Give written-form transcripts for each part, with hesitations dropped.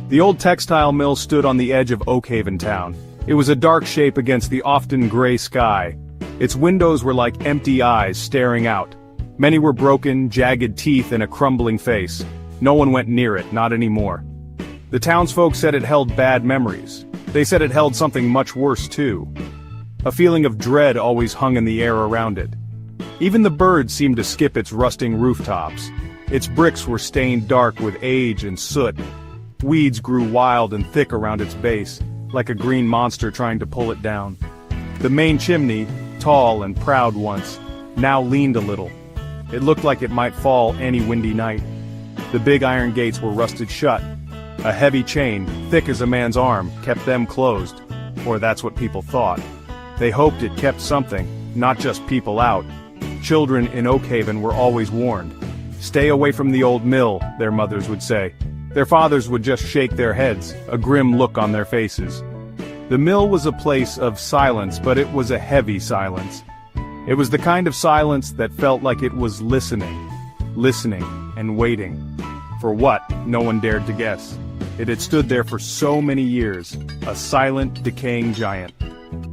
The old textile mill stood on the edge of Oakhaven town. It was a dark shape against the often gray sky. Its windows were like empty eyes staring out. Many were broken, jagged teeth and a crumbling face. No one went near it, not anymore. The townsfolk said it held bad memories. They said it held something much worse too. A feeling of dread always hung in the air around it. Even the birds seemed to skip its rusting rooftops. Its bricks were stained dark with age and soot. Weeds grew wild and thick around its base, like a green monster trying to pull it down. The main chimney, tall and proud once, now leaned a little. It looked like it might fall any windy night. The big iron gates were rusted shut. A heavy chain, thick as a man's arm, kept them closed. Or that's what people thought. They hoped it kept something, not just people out. Children in Oakhaven were always warned. Stay away from the old mill, their mothers would say. Their fathers would just shake their heads, a grim look on their faces. The mill was a place of silence, but it was a heavy silence. It was the kind of silence that felt like it was listening and waiting. For what, no one dared to guess. It had stood there for so many years, a silent, decaying giant.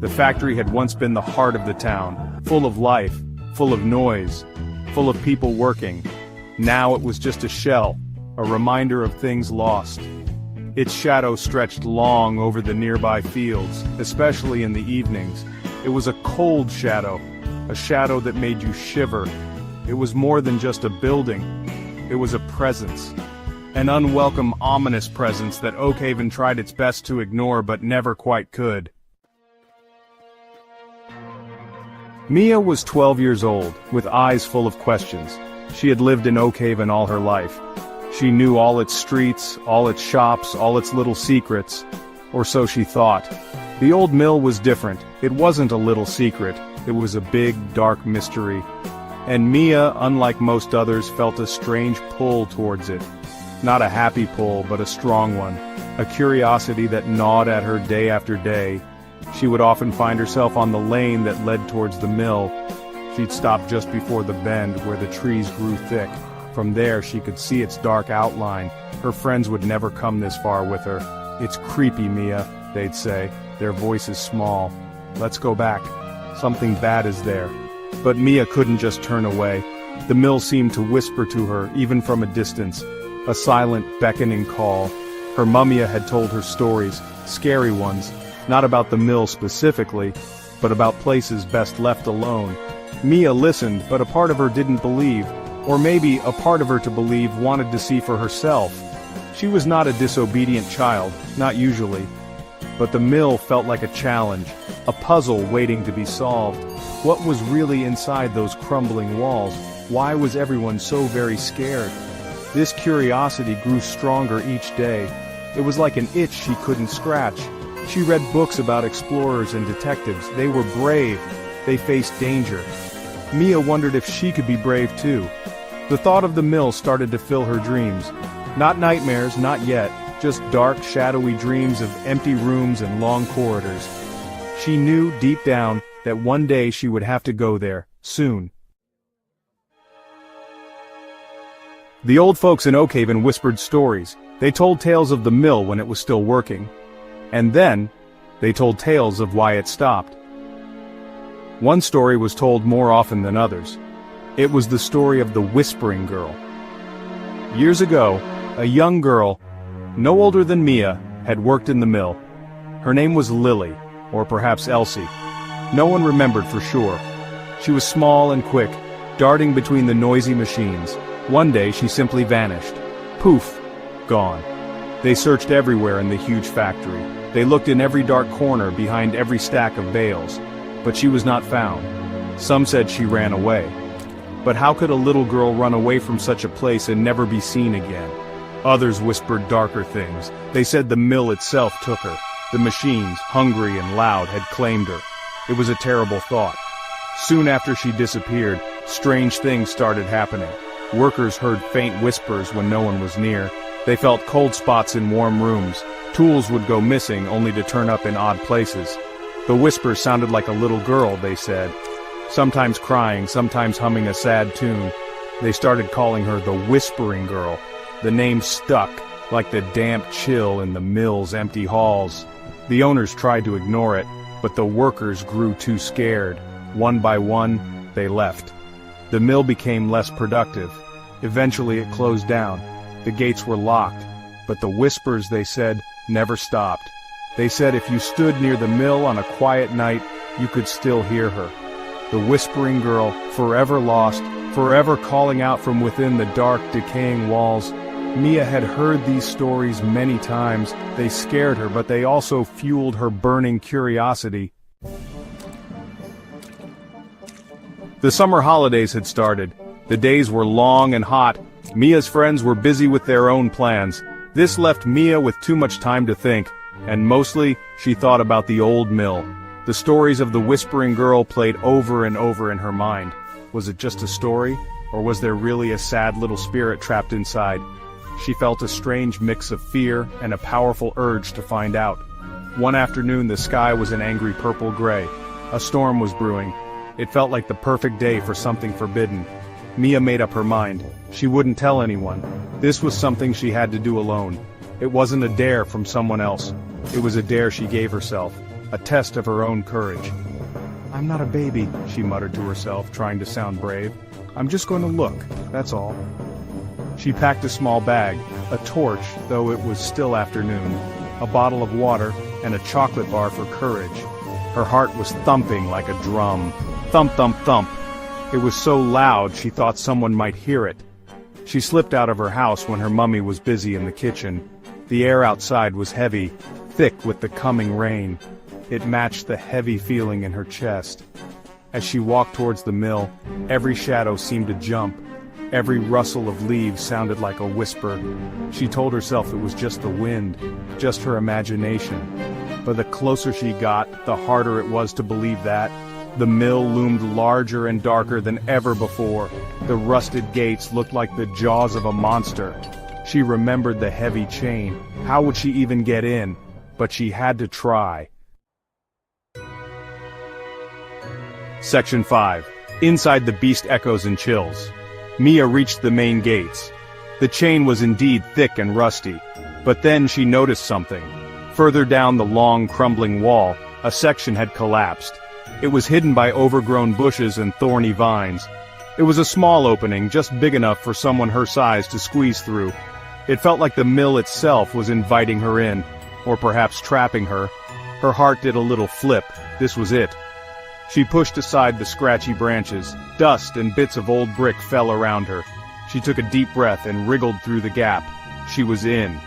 The factory had once been the heart of the town, full of life, full of noise, full of people working. Now it was just a shell, a reminder of things lost. Its shadow stretched long over the nearby fields, especially in the evenings. It was a cold shadow, a shadow that made you shiver. It was more than just a building. It was a presence. An unwelcome, ominous presence that Oakhaven tried its best to ignore but never quite could. Mia was 12 years old, with eyes full of questions. She had lived in Oakhaven all her life. She knew all its streets, all its shops, all its little secrets. Or so she thought. The old mill was different. It wasn't a little secret. It was a big, dark mystery. And Mia, unlike most others, felt a strange pull towards it. Not a happy pull, but a strong one. A curiosity that gnawed at her day after day. She would often find herself on the lane that led towards the mill. She'd stop just before the bend where the trees grew thick. From there she could see its dark outline. Her friends would never come this far with her. "It's creepy, Mia," they'd say, their voices small. "Let's go back. Something bad is there." But Mia couldn't just turn away. The mill seemed to whisper to her, even from a distance. A silent, beckoning call. Her mummy had told her stories, scary ones, not about the mill specifically, but about places best left alone. Mia listened, but a part of her didn't believe, or maybe a part of her to believe wanted to see for herself. She was not a disobedient child, not usually. But the mill felt like a challenge, a puzzle waiting to be solved. What was really inside those crumbling walls? Why was everyone so very scared? This curiosity grew stronger each day. It was like an itch she couldn't scratch. She read books about explorers and detectives. They were brave. They faced danger. Mia wondered if she could be brave too. The thought of the mill started to fill her dreams. Not nightmares, not yet, just dark, shadowy dreams of empty rooms and long corridors. She knew deep down that one day she would have to go there, soon. The old folks in Oakhaven whispered stories. They told tales of the mill when it was still working. And then, they told tales of why it stopped. One story was told more often than others. It was the story of the Whispering Girl. Years ago, a young girl, no older than Mia, had worked in the mill. Her name was Lily, or perhaps Elsie. No one remembered for sure. She was small and quick, darting between the noisy machines. One day she simply vanished. Poof, gone. They searched everywhere in the huge factory. They looked in every dark corner behind every stack of bales. But she was not found. Some said she ran away. But how could a little girl run away from such a place and never be seen again? Others whispered darker things. They said the mill itself took her. The machines, hungry and loud, had claimed her. It was a terrible thought. Soon after she disappeared, strange things started happening. Workers heard faint whispers when no one was near. They felt cold spots in warm rooms. Tools would go missing only to turn up in odd places. The whispers sounded like a little girl, they said. Sometimes crying, sometimes humming a sad tune. They started calling her the Whispering Girl. The name stuck. like the damp chill in the mill's empty halls. The owners tried to ignore it, but the workers grew too scared. One by one, they left. The mill became less productive. Eventually it closed down. The gates were locked, but the whispers, they said, never stopped. They said if you stood near the mill on a quiet night, you could still hear her. The whispering girl, forever lost, forever calling out from within the dark, decaying walls. Mia had heard these stories many times. They scared her, but they also fueled her burning curiosity. The summer holidays had started. The days were long and hot. Mia's friends were busy with their own plans. This left Mia with too much time to think, and mostly, she thought about the old mill. The stories of the whispering girl played over and over in her mind. Was it just a story, or was there really a sad little spirit trapped inside? She felt a strange mix of fear and a powerful urge to find out. One afternoon the sky was an angry purple-gray. A storm was brewing. It felt like the perfect day for something forbidden. Mia made up her mind. She wouldn't tell anyone. This was something she had to do alone. It wasn't a dare from someone else. It was a dare she gave herself, a test of her own courage. "I'm not a baby," she muttered to herself, trying to sound brave. "I'm just going to look, that's all." She packed a small bag, a torch, though it was still afternoon, a bottle of water, and a chocolate bar for courage. Her heart was thumping like a drum. Thump, thump, thump. It was so loud she thought someone might hear it. She slipped out of her house when her mummy was busy in the kitchen. The air outside was heavy, thick with the coming rain. It matched the heavy feeling in her chest. As she walked towards the mill, every shadow seemed to jump. Every rustle of leaves sounded like a whisper. She told herself it was just the wind, just her imagination. But the closer she got, the harder it was to believe that. The mill loomed larger and darker than ever before. The rusted gates looked like the jaws of a monster. She remembered the heavy chain. How would she even get in? But she had to try. Section 5. Inside the beast echoes and chills. Mia reached the main gates. The chain was indeed thick and rusty. But then she noticed something. Further down the long, crumbling wall, a section had collapsed. It was hidden by overgrown bushes and thorny vines. It was a small opening, just big enough for someone her size to squeeze through. It felt like the mill itself was inviting her in, or perhaps trapping her. Her heart did a little flip. This was it. She pushed aside the scratchy branches. Dust and bits of old brick fell around her. She took a deep breath and wriggled through the gap. She was in.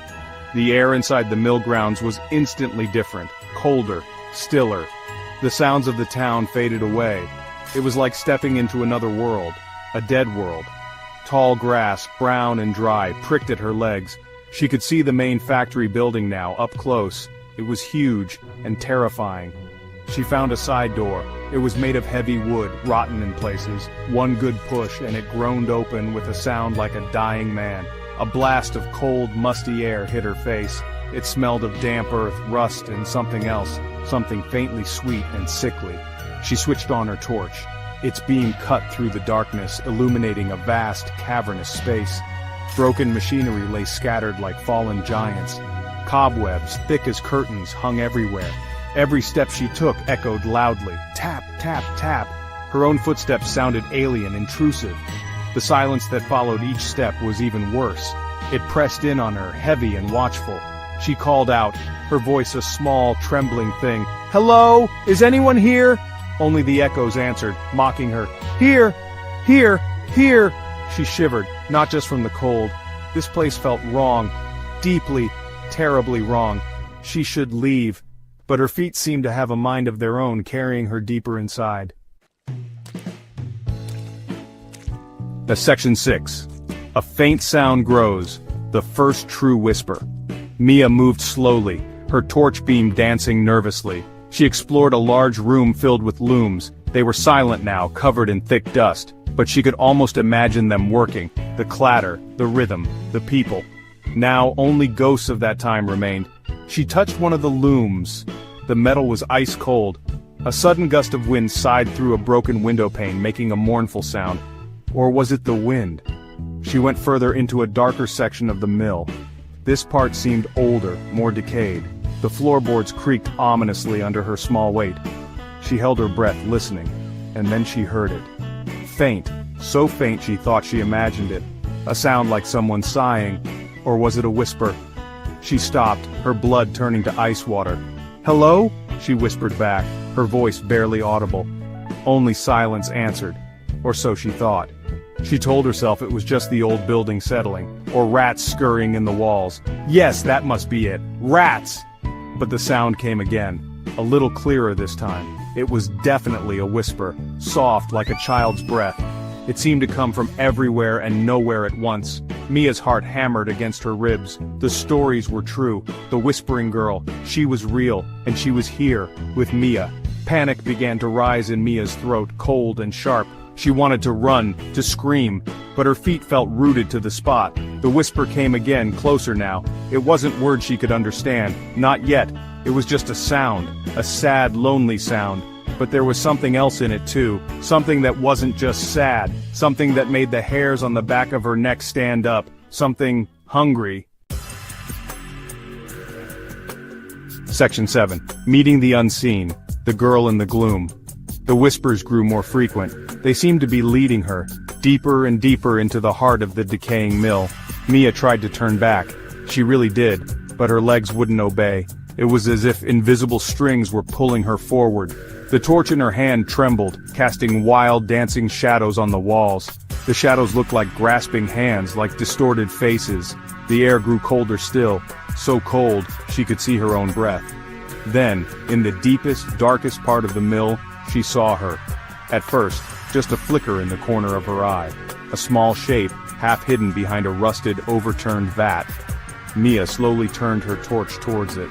The air inside the mill grounds was instantly different, colder, stiller. The sounds of the town faded away. It was like stepping into another world, a dead world. Tall grass, brown and dry, pricked at her legs. She could see the main factory building now, up close. It was huge and terrifying. She found a side door. It was made of heavy wood, rotten in places. One good push and it groaned open with a sound like a dying man. A blast of cold, musty air hit her face. It smelled of damp earth, rust, and something else, something faintly sweet and sickly. She switched on her torch. Its beam cut through the darkness, illuminating a vast, cavernous space. Broken machinery lay scattered like fallen giants. Cobwebs, thick as curtains, hung everywhere. Every step she took echoed loudly. Tap, tap, tap. Her own footsteps sounded alien, intrusive. The silence that followed each step was even worse. It pressed in on her, heavy and watchful. She called out, her voice a small, trembling thing. "Hello? Is anyone here?" Only the echoes answered, mocking her. "Here! Here! Here!" She shivered, not just from the cold. This place felt wrong. Deeply, terribly wrong. She should leave. But her feet seemed to have a mind of their own, carrying her deeper inside. Section 6. A faint sound grows, the first true whisper. Mia moved slowly, her torch beam dancing nervously. She explored a large room filled with looms. They were silent now, covered in thick dust, but she could almost imagine them working. The clatter, the rhythm, the people. Now only ghosts of that time remained. She touched one of the looms. The metal was ice cold. A sudden gust of wind sighed through a broken window pane, making a mournful sound. Or was it the wind? She went further into a darker section of the mill. This part seemed older, more decayed. The floorboards creaked ominously under her small weight. She held her breath, listening, and then she heard it. Faint, so faint she thought she imagined it. A sound like someone sighing, or was it a whisper? She stopped, her blood turning to ice water. "Hello?" she whispered back, her voice barely audible. Only silence answered, or so she thought. She told herself it was just the old building settling, or rats scurrying in the walls. Yes, that must be it. Rats! But the sound came again, a little clearer this time. It was definitely a whisper, soft like a child's breath. It seemed to come from everywhere and nowhere at once. Mia's heart hammered against her ribs. The stories were true. The whispering girl, she was real, and she was here, with Mia. Panic began to rise in Mia's throat, cold and sharp. She wanted to run, to scream, but her feet felt rooted to the spot. The whisper came again, closer now. It wasn't words she could understand, not yet. It was just a sound, a sad, lonely sound. But there was something else in it too, something that wasn't just sad, something that made the hairs on the back of her neck stand up, something hungry. Section 7. Meeting the Unseen, the girl in the gloom. The whispers grew more frequent. They seemed to be leading her, deeper and deeper into the heart of the decaying mill. Mia tried to turn back. She really did, but her legs wouldn't obey. It was as if invisible strings were pulling her forward. The torch in her hand trembled, casting wild, dancing shadows on the walls. The shadows looked like grasping hands, like distorted faces. The air grew colder still, so cold she could see her own breath. Then, in the deepest, darkest part of the mill, she saw her. At first, just a flicker in the corner of her eye. A small shape, half hidden behind a rusted, overturned vat. Mia slowly turned her torch towards it.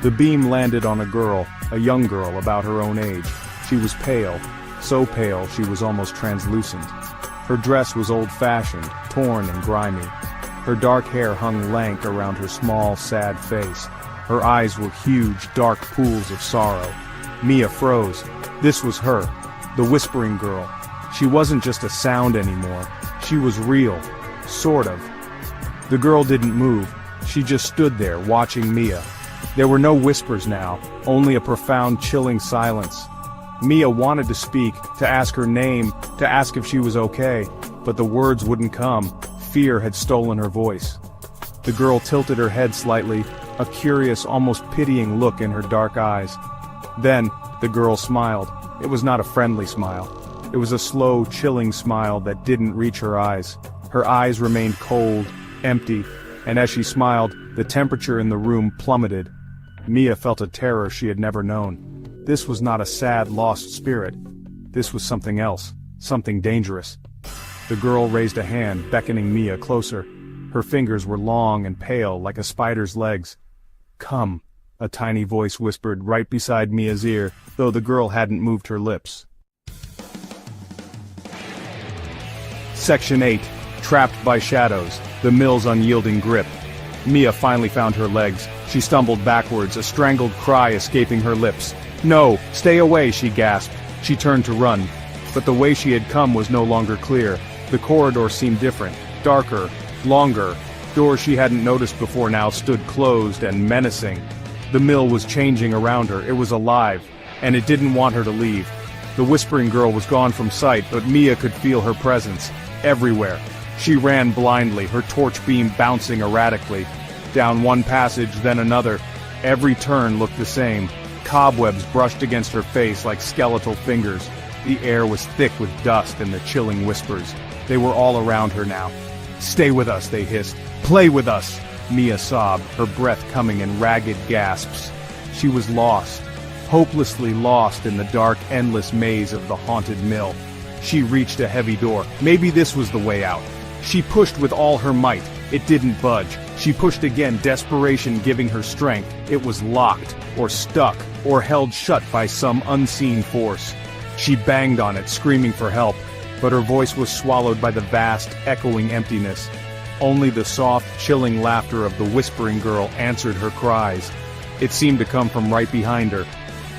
The beam landed on a girl, a young girl about her own age. She was pale, so pale she was almost translucent. Her dress was old-fashioned, torn and grimy. Her dark hair hung lank around her small, sad face. Her eyes were huge, dark pools of sorrow. Mia froze. This was her, the whispering girl. She wasn't just a sound anymore. She was real, sort of. The girl didn't move. She just stood there, watching Mia. There were no whispers now, only a profound, chilling silence. Mia wanted to speak, to ask her name, to ask if she was okay, but the words wouldn't come. Fear had stolen her voice. The girl tilted her head slightly, a curious, almost pitying look in her dark eyes. Then, the girl smiled. It was not a friendly smile. It was a slow, chilling smile that didn't reach her eyes. Her eyes remained cold, empty, and as she smiled, the temperature in the room plummeted. Mia felt a terror she had never known. This was not a sad, lost spirit. This was something else, something dangerous. The girl raised a hand, beckoning Mia closer. Her fingers were long and pale, like a spider's legs. "Come," a tiny voice whispered right beside Mia's ear, though the girl hadn't moved her lips. Section 8. Trapped by shadows, the mill's unyielding grip. Mia finally found her legs. She stumbled backwards, a strangled cry escaping her lips. "No, stay away," she gasped. She turned to run. But the way she had come was no longer clear. The corridor seemed different, darker, longer. Doors she hadn't noticed before now stood closed and menacing. The mill was changing around her. It was alive, and it didn't want her to leave. The whispering girl was gone from sight, but Mia could feel her presence, everywhere. She ran blindly, her torch beam bouncing erratically. Down one passage, then another. Every turn looked the same. Cobwebs brushed against her face like skeletal fingers. The air was thick with dust and the chilling whispers. They were all around her now. "Stay with us," they hissed. "Play with us!" Mia sobbed, her breath coming in ragged gasps. She was lost, hopelessly lost in the dark, endless maze of the haunted mill. She reached a heavy door. Maybe this was the way out. She pushed with all her might. It didn't budge. She pushed again, desperation giving her strength. It was locked, or stuck, or held shut by some unseen force. She banged on it, screaming for help, but her voice was swallowed by the vast, echoing emptiness. Only the soft, chilling laughter of the whispering girl answered her cries. It seemed to come from right behind her.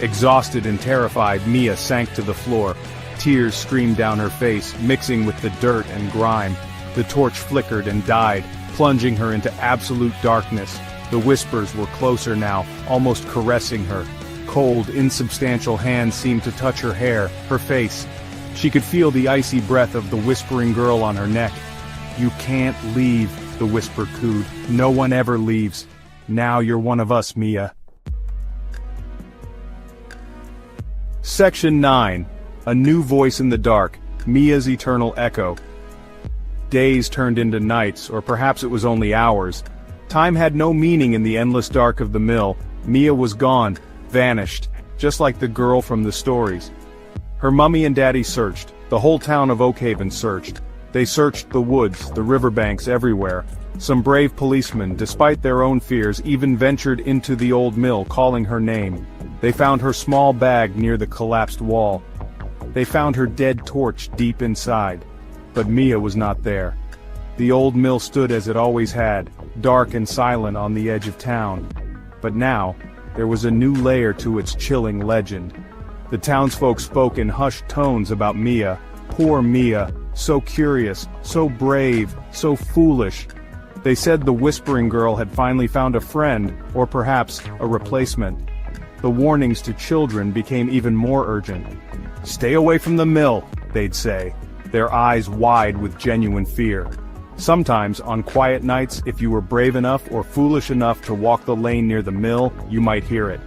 Exhausted and terrified, Mia sank to the floor. Tears streamed down her face, mixing with the dirt and grime. The torch flickered and died. plunging her into absolute darkness. The whispers were closer now, almost caressing her. Cold, insubstantial hands seemed to touch her hair, her face. She could feel the icy breath of the whispering girl on her neck. "You can't leave," the whisper cooed. "No one ever leaves. Now you're one of us, Mia." Section 9. A New Voice in the Dark, Mia's Eternal Echo. Days turned into nights, or perhaps it was only hours. Time had no meaning in the endless dark of the mill. Mia was gone, vanished, just like the girl from the stories. Her mummy and daddy searched. The whole town of Oakhaven searched. They searched the woods, the riverbanks, everywhere. Some brave policemen, despite their own fears, even ventured into the old mill, calling her name. They found her small bag near the collapsed wall. They found her dead torch deep inside. But Mia was not there. The old mill stood as it always had, dark and silent on the edge of town. But now, there was a new layer to its chilling legend. The townsfolk spoke in hushed tones about Mia. Poor Mia, so curious, so brave, so foolish. They said the whispering girl had finally found a friend, or perhaps a replacement. The warnings to children became even more urgent. "Stay away from the mill," they'd say, their eyes wide with genuine fear. Sometimes, on quiet nights, if you were brave enough or foolish enough to walk the lane near the mill, you might hear it.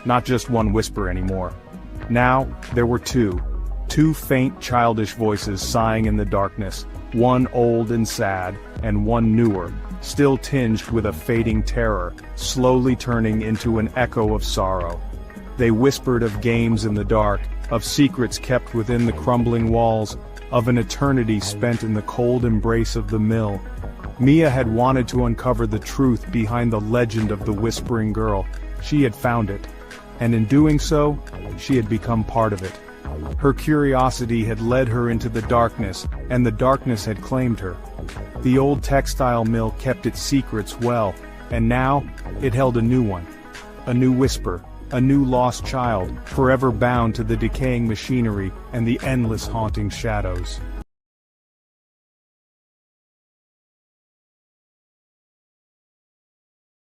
Not just one whisper anymore. Now, there were two faint childish voices sighing in the darkness, one old and sad, and one newer, still tinged with a fading terror, slowly turning into an echo of sorrow. They whispered of games in the dark, of secrets kept within the crumbling walls, of an eternity spent in the cold embrace of the mill. Mia had wanted to uncover the truth behind the legend of the whispering girl. She had found it, and in doing so, she had become part of it. Her curiosity had led her into the darkness, and the darkness had claimed her. The old textile mill kept its secrets well, and now, it held a new one. A new whisper, a new lost child, forever bound to the decaying machinery and the endless haunting shadows.